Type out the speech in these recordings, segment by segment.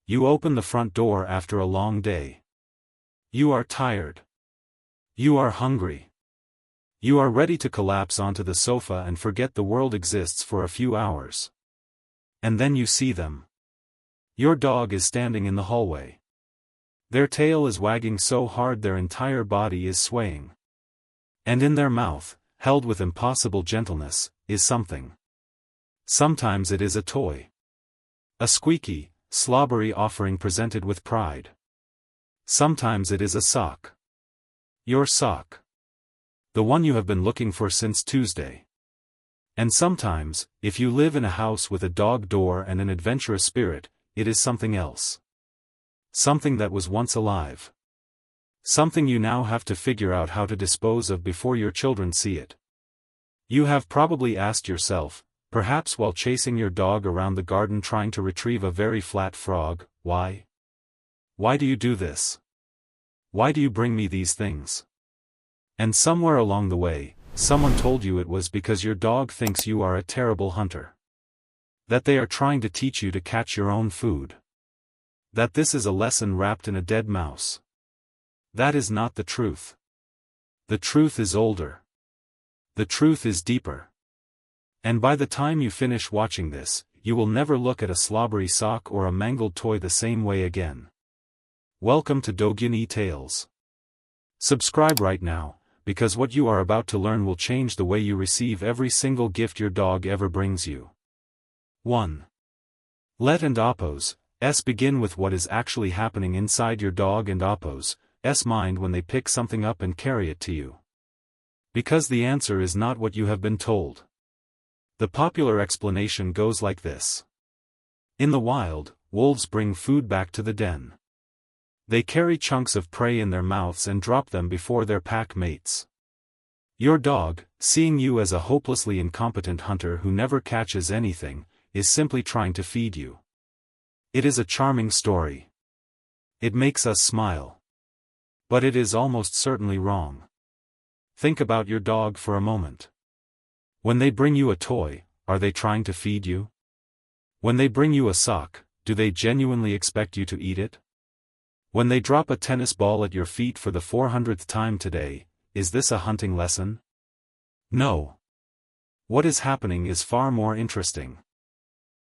You open the front door after a long day. You are tired. You are hungry. You are ready to collapse onto the sofa and forget the world exists for a few hours. And then you see them. Your dog is standing in the hallway. Their tail is wagging so hard their entire body is swaying. And in their mouth, held with impossible gentleness, is something. Sometimes it is a toy. A squeaky, slobbery offering presented with pride. Sometimes it is a sock. Your sock. The one you have been looking for since Tuesday. And sometimes, if you live in a house with a dog door and an adventurous spirit, it is something else. Something that was once alive. Something you now have to figure out how to dispose of before your children see it. You have probably asked yourself, perhaps while chasing your dog around the garden trying to retrieve a very flat frog, why? Why do you do this? Why do you bring me these things? And somewhere along the way, someone told you it was because your dog thinks you are a terrible hunter. That they are trying to teach you to catch your own food. That this is a lesson wrapped in a dead mouse. That is not the truth. The truth is older. The truth is deeper. And by the time you finish watching this, you will never look at a slobbery sock or a mangled toy the same way again. Welcome to Dogunee Tales. Subscribe right now, because what you are about to learn will change the way you receive every single gift your dog ever brings you. 1. Let and Oppo's begin with what is actually happening inside your dog and Oppo's mind when they pick something up and carry it to you. Because the answer is not what you have been told. The popular explanation goes like this. In the wild, wolves bring food back to the den. They carry chunks of prey in their mouths and drop them before their pack mates. Your dog, seeing you as a hopelessly incompetent hunter who never catches anything, is simply trying to feed you. It is a charming story. It makes us smile. But it is almost certainly wrong. Think about your dog for a moment. When they bring you a toy, are they trying to feed you? When they bring you a sock, do they genuinely expect you to eat it? When they drop a tennis ball at your feet for the 400th time today, is this a hunting lesson? No. What is happening is far more interesting.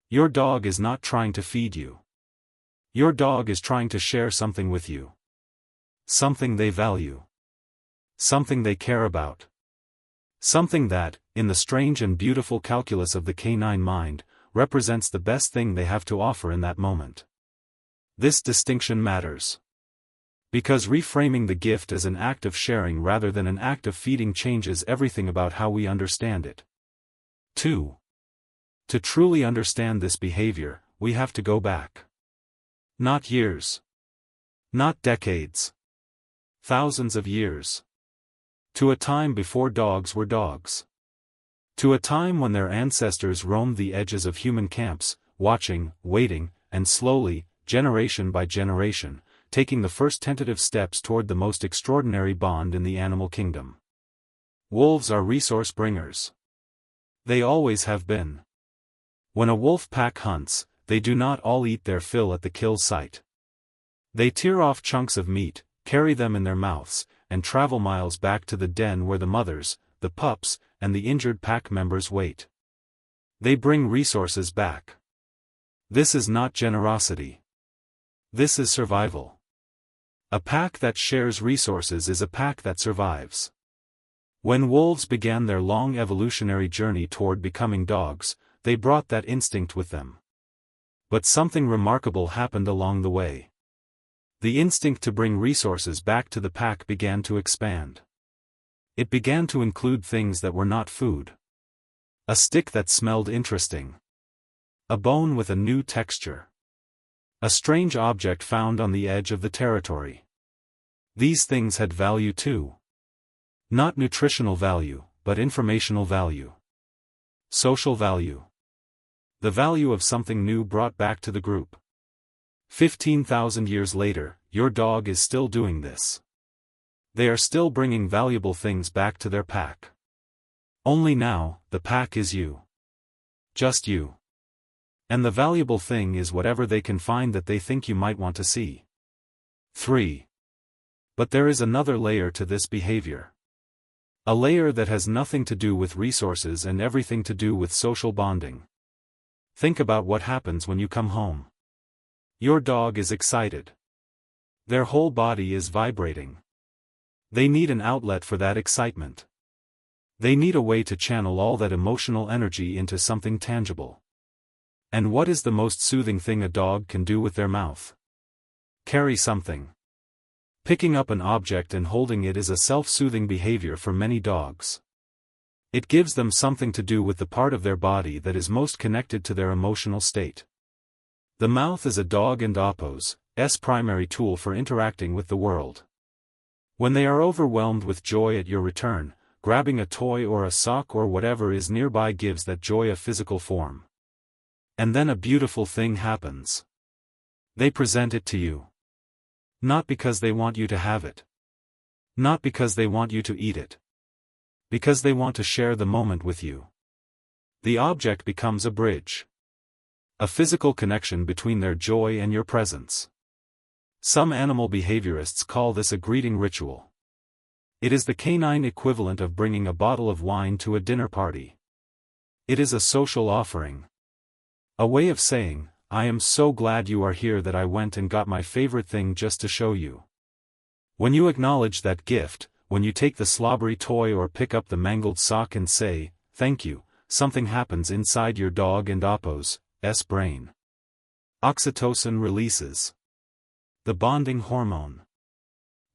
Your dog is not trying to feed you. Your dog is trying to share something with you. Something they value. Something they care about. Something that, in the strange and beautiful calculus of the canine mind, represents the best thing they have to offer in that moment. This distinction matters. Because reframing the gift as an act of sharing rather than an act of feeding changes everything about how we understand it. 2. To truly understand this behavior, we have to go back. Not years. Not decades. Thousands of years. To a time before dogs were dogs. To a time when their ancestors roamed the edges of human camps, watching, waiting, and slowly, generation by generation, taking the first tentative steps toward the most extraordinary bond in the animal kingdom. Wolves are resource bringers. They always have been. When a wolf pack hunts, they do not all eat their fill at the kill site. They tear off chunks of meat, carry them in their mouths, and travel miles back to the den where the mothers, the pups, and the injured pack members wait. They bring resources back. This is not generosity. This is survival. A pack that shares resources is a pack that survives. When wolves began their long evolutionary journey toward becoming dogs, they brought that instinct with them. But something remarkable happened along the way. The instinct to bring resources back to the pack began to expand. It began to include things that were not food. A stick that smelled interesting. A bone with a new texture. A strange object found on the edge of the territory. These things had value too. Not nutritional value, but informational value. Social value. The value of something new brought back to the group. 15,000 years later, your dog is still doing this. They are still bringing valuable things back to their pack. Only now, the pack is you. Just you. And the valuable thing is whatever they can find that they think you might want to see. 3. But there is another layer to this behavior. A layer that has nothing to do with resources and everything to do with social bonding. Think about what happens when you come home. Your dog is excited. Their whole body is vibrating. They need an outlet for that excitement. They need a way to channel all that emotional energy into something tangible. And what is the most soothing thing a dog can do with their mouth? Carry something. Picking up an object and holding it is a self-soothing behavior for many dogs. It gives them something to do with the part of their body that is most connected to their emotional state. The mouth is a dog and Oppo's primary tool for interacting with the world. When they are overwhelmed with joy at your return, grabbing a toy or a sock or whatever is nearby gives that joy a physical form. And then a beautiful thing happens. They present it to you. Not because they want you to have it. Not because they want you to eat it. Because they want to share the moment with you. The object becomes a bridge. A physical connection between their joy and your presence. Some animal behaviorists call this a greeting ritual. It is the canine equivalent of bringing a bottle of wine to a dinner party. It is a social offering. A way of saying, I am so glad you are here that I went and got my favorite thing just to show you. When you acknowledge that gift, when you take the slobbery toy or pick up the mangled sock and say, thank you, something happens inside your dog and Oppo's brain. Oxytocin releases. The bonding hormone.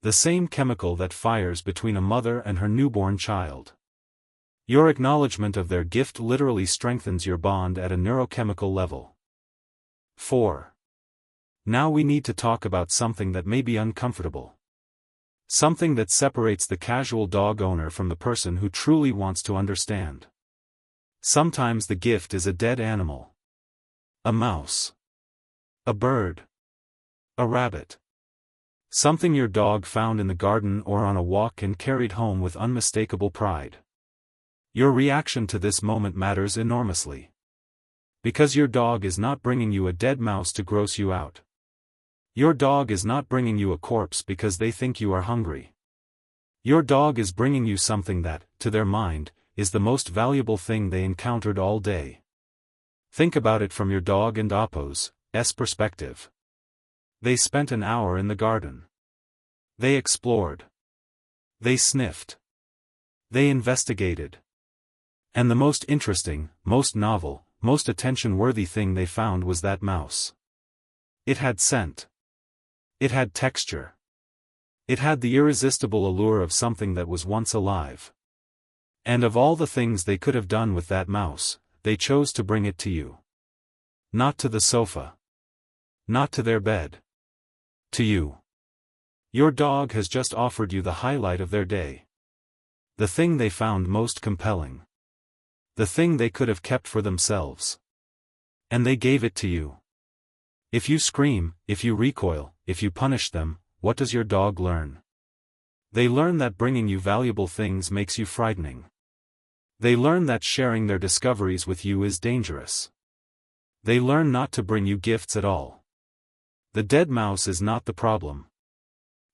The same chemical that fires between a mother and her newborn child. Your acknowledgement of their gift literally strengthens your bond at a neurochemical level. 4. Now we need to talk about something that may be uncomfortable. Something that separates the casual dog owner from the person who truly wants to understand. Sometimes the gift is a dead animal. A mouse. A bird. A rabbit. Something your dog found in the garden or on a walk and carried home with unmistakable pride. Your reaction to this moment matters enormously. Because your dog is not bringing you a dead mouse to gross you out. Your dog is not bringing you a corpse because they think you are hungry. Your dog is bringing you something that, to their mind, is the most valuable thing they encountered all day. Think about it from your dog and Oppo's perspective. They spent an hour in the garden. They explored. They sniffed. They investigated. And the most interesting, most novel, most attention-worthy thing they found was that mouse. It had scent. It had texture. It had the irresistible allure of something that was once alive. And of all the things they could have done with that mouse, they chose to bring it to you. Not to the sofa. Not to their bed. To you. Your dog has just offered you the highlight of their day. The thing they found most compelling. The thing they could have kept for themselves. And they gave it to you. If you scream, if you recoil, if you punish them, what does your dog learn? They learn that bringing you valuable things makes you frightening. They learn that sharing their discoveries with you is dangerous. They learn not to bring you gifts at all. The dead mouse is not the problem.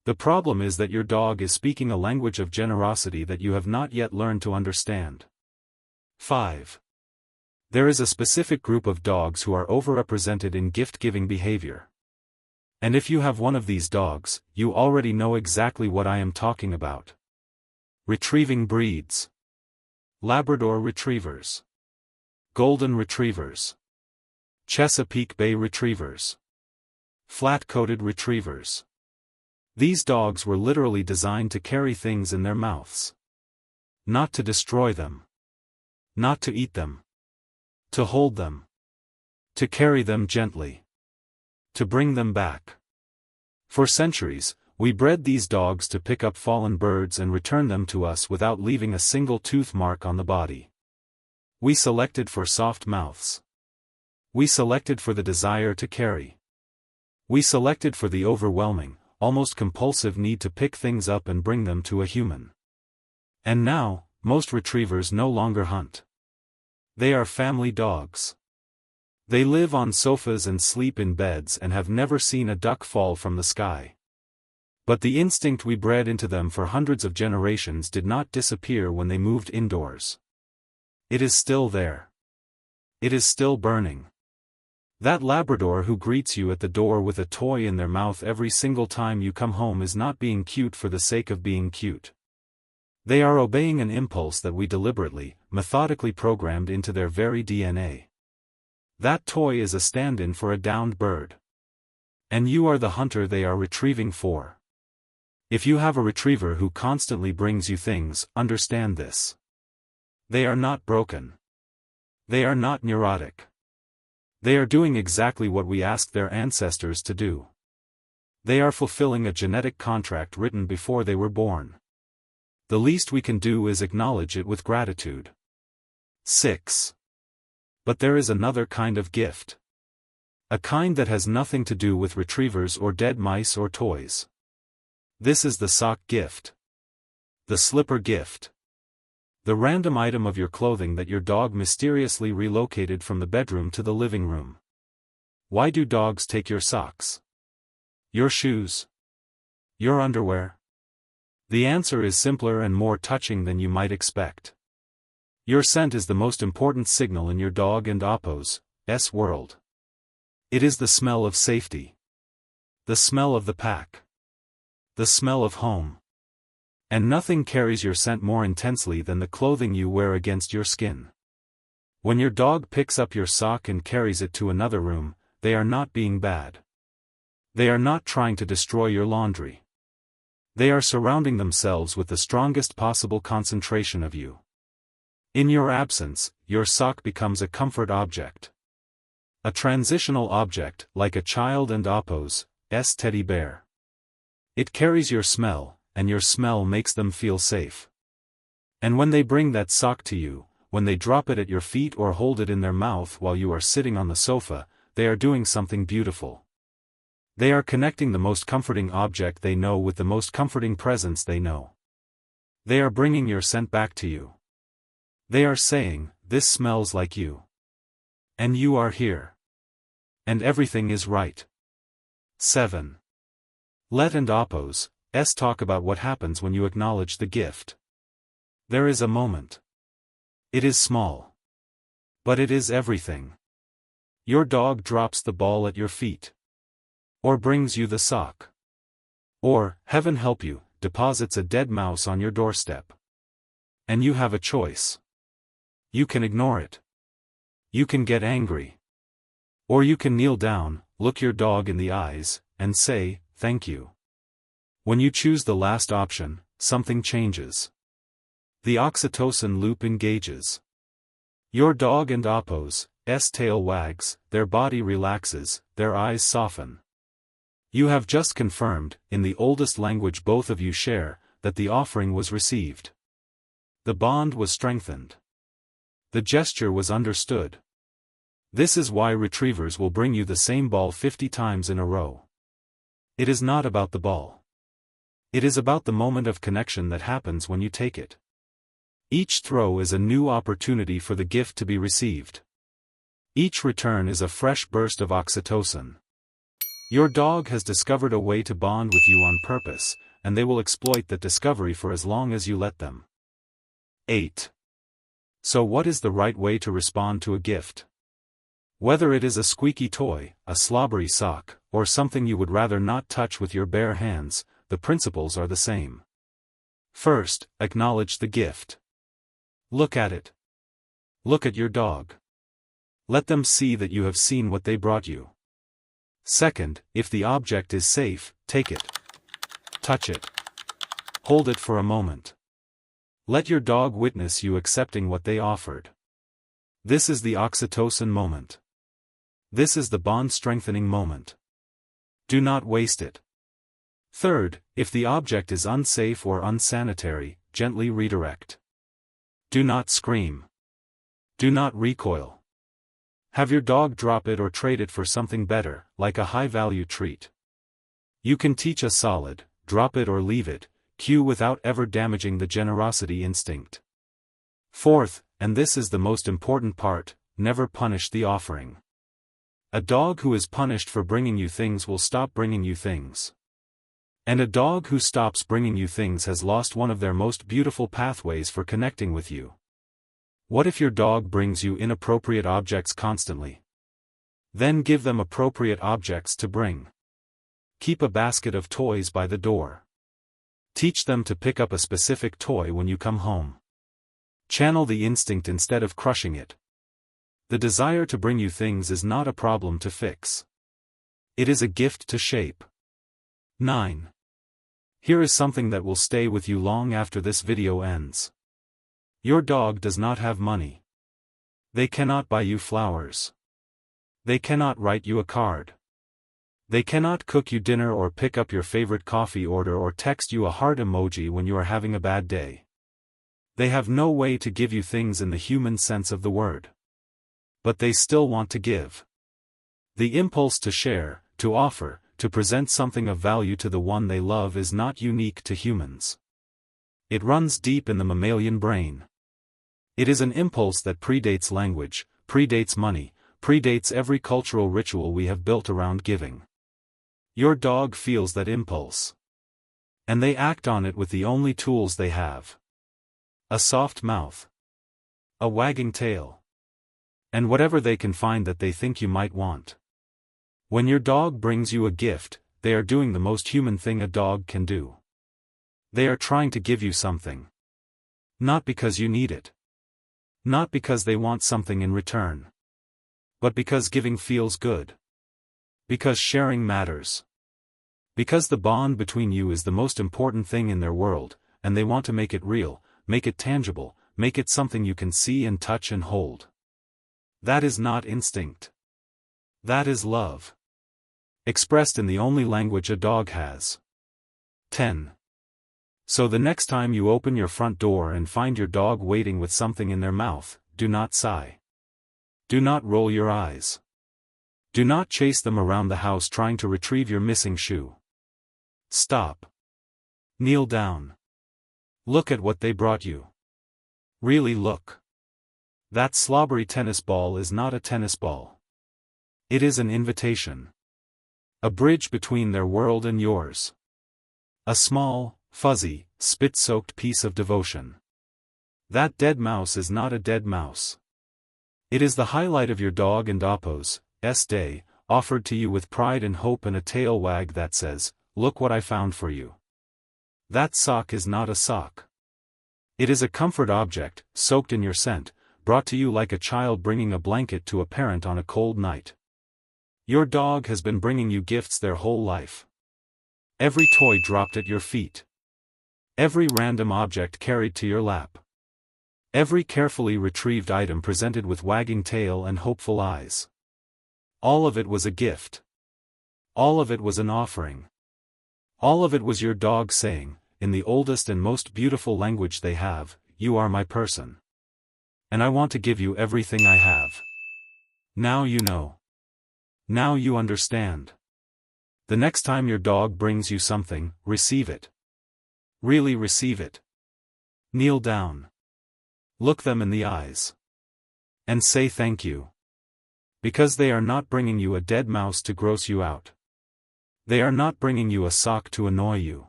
The problem is that your dog is speaking a language of generosity that you have not yet learned to understand. 5. There is a specific group of dogs who are overrepresented in gift-giving behavior. And if you have one of these dogs, you already know exactly what I am talking about. Retrieving breeds. Labrador Retrievers. Golden Retrievers. Chesapeake Bay Retrievers. Flat-coated Retrievers. These dogs were literally designed to carry things in their mouths. Not to destroy them. Not to eat them. To hold them. To carry them gently. To bring them back. For centuries, we bred these dogs to pick up fallen birds and return them to us without leaving a single tooth mark on the body. We selected for soft mouths. We selected for the desire to carry. We selected for the overwhelming, almost compulsive need to pick things up and bring them to a human. And now, most retrievers no longer hunt. They are family dogs. They live on sofas and sleep in beds and have never seen a duck fall from the sky. But the instinct we bred into them for hundreds of generations did not disappear when they moved indoors. It is still there. It is still burning. That Labrador who greets you at the door with a toy in their mouth every single time you come home is not being cute for the sake of being cute. They are obeying an impulse that we deliberately, methodically programmed into their very DNA. That toy is a stand-in for a downed bird. And you are the hunter they are retrieving for. If you have a retriever who constantly brings you things, understand this. They are not broken. They are not neurotic. They are doing exactly what we asked their ancestors to do. They are fulfilling a genetic contract written before they were born. The least we can do is acknowledge it with gratitude. 6. But there is another kind of gift. A kind that has nothing to do with retrievers or dead mice or toys. This is the sock gift. The slipper gift. The random item of your clothing that your dog mysteriously relocated from the bedroom to the living room. Why do dogs take your socks? Your shoes? Your underwear? The answer is simpler and more touching than you might expect. Your scent is the most important signal in your dog and Oppo's world. It is the smell of safety. The smell of the pack. The smell of home. And nothing carries your scent more intensely than the clothing you wear against your skin. When your dog picks up your sock and carries it to another room, they are not being bad. They are not trying to destroy your laundry. They are surrounding themselves with the strongest possible concentration of you. In your absence, your sock becomes a comfort object. A transitional object, like a child and Oppo's teddy bear. It carries your smell, and your smell makes them feel safe. And when they bring that sock to you, when they drop it at your feet or hold it in their mouth while you are sitting on the sofa, they are doing something beautiful. They are connecting the most comforting object they know with the most comforting presence they know. They are bringing your scent back to you. They are saying, "This smells like you. And you are here. And everything is right." 7. Let and Oppo's talk about what happens when you acknowledge the gift. There is a moment. It is small. But it is everything. Your dog drops the ball at your feet. Or brings you the sock. Or, heaven help you, deposits a dead mouse on your doorstep. And you have a choice. You can ignore it. You can get angry. Or you can kneel down, look your dog in the eyes, and say, "Thank you." When you choose the last option, something changes. The oxytocin loop engages. Your dog and Oppo's tail wags, their body relaxes, their eyes soften. You have just confirmed, in the oldest language both of you share, that the offering was received. The bond was strengthened. The gesture was understood. This is why retrievers will bring you the same ball 50 times in a row. It is not about the ball. It is about the moment of connection that happens when you take it. Each throw is a new opportunity for the gift to be received. Each return is a fresh burst of oxytocin. Your dog has discovered a way to bond with you on purpose, and they will exploit that discovery for as long as you let them. 8. So what is the right way to respond to a gift? Whether it is a squeaky toy, a slobbery sock, or something you would rather not touch with your bare hands, the principles are the same. First, acknowledge the gift. Look at it. Look at your dog. Let them see that you have seen what they brought you. Second, if the object is safe, take it. Touch it. Hold it for a moment. Let your dog witness you accepting what they offered. This is the oxytocin moment. This is the bond-strengthening moment. Do not waste it. Third, if the object is unsafe or unsanitary, gently redirect. Do not scream. Do not recoil. Have your dog drop it or trade it for something better, like a high-value treat. You can teach a solid, drop it or leave it, cue without ever damaging the generosity instinct. Fourth, and this is the most important part, never punish the offering. A dog who is punished for bringing you things will stop bringing you things. And a dog who stops bringing you things has lost one of their most beautiful pathways for connecting with you. What if your dog brings you inappropriate objects constantly? Then give them appropriate objects to bring. Keep a basket of toys by the door. Teach them to pick up a specific toy when you come home. Channel the instinct instead of crushing it. The desire to bring you things is not a problem to fix. It is a gift to shape. 9. Here is something that will stay with you long after this video ends. Your dog does not have money. They cannot buy you flowers. They cannot write you a card. They cannot cook you dinner or pick up your favorite coffee order or text you a heart emoji when you are having a bad day. They have no way to give you things in the human sense of the word. But they still want to give. The impulse to share, to offer, to present something of value to the one they love is not unique to humans. It runs deep in the mammalian brain. It is an impulse that predates language, predates money, predates every cultural ritual we have built around giving. Your dog feels that impulse. And they act on it with the only tools they have. A soft mouth. A wagging tail. And whatever they can find that they think you might want. When your dog brings you a gift, they are doing the most human thing a dog can do. They are trying to give you something. Not because you need it. Not because they want something in return. But because giving feels good. Because sharing matters. Because the bond between you is the most important thing in their world, and they want to make it real, make it tangible, make it something you can see and touch and hold. That is not instinct. That is love. Expressed in the only language a dog has. 10. So the next time you open your front door and find your dog waiting with something in their mouth, do not sigh. Do not roll your eyes. Do not chase them around the house trying to retrieve your missing shoe. Stop. Kneel down. Look at what they brought you. Really look. That slobbery tennis ball is not a tennis ball. It is an invitation. A bridge between their world and yours. A small, fuzzy, spit-soaked piece of devotion. That dead mouse is not a dead mouse. It is the highlight of your dog and Oppo's day, offered to you with pride and hope and a tail wag that says, "Look what I found for you." That sock is not a sock. It is a comfort object, soaked in your scent, brought to you like a child bringing a blanket to a parent on a cold night. Your dog has been bringing you gifts their whole life. Every toy dropped at your feet. Every random object carried to your lap. Every carefully retrieved item presented with wagging tail and hopeful eyes. All of it was a gift. All of it was an offering. All of it was your dog saying, in the oldest and most beautiful language they have, "You are my person. And I want to give you everything I have." Now you know. Now you understand. The next time your dog brings you something, receive it. Really receive it. Kneel down. Look them in the eyes. And say thank you. Because they are not bringing you a dead mouse to gross you out. They are not bringing you a sock to annoy you.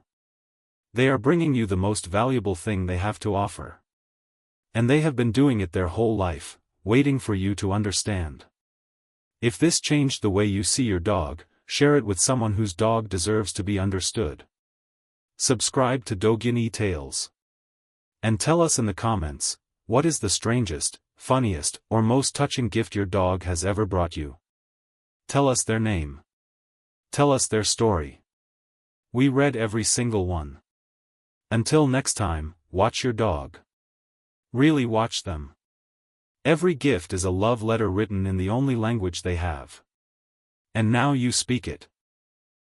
They are bringing you the most valuable thing they have to offer. And they have been doing it their whole life, waiting for you to understand. If this changed the way you see your dog, share it with someone whose dog deserves to be understood. Subscribe to Dogunee Tales. And tell us in the comments, what is the strangest, funniest, or most touching gift your dog has ever brought you? Tell us their name. Tell us their story. We read every single one. Until next time, watch your dog. Really watch them. Every gift is a love letter written in the only language they have. And now you speak it.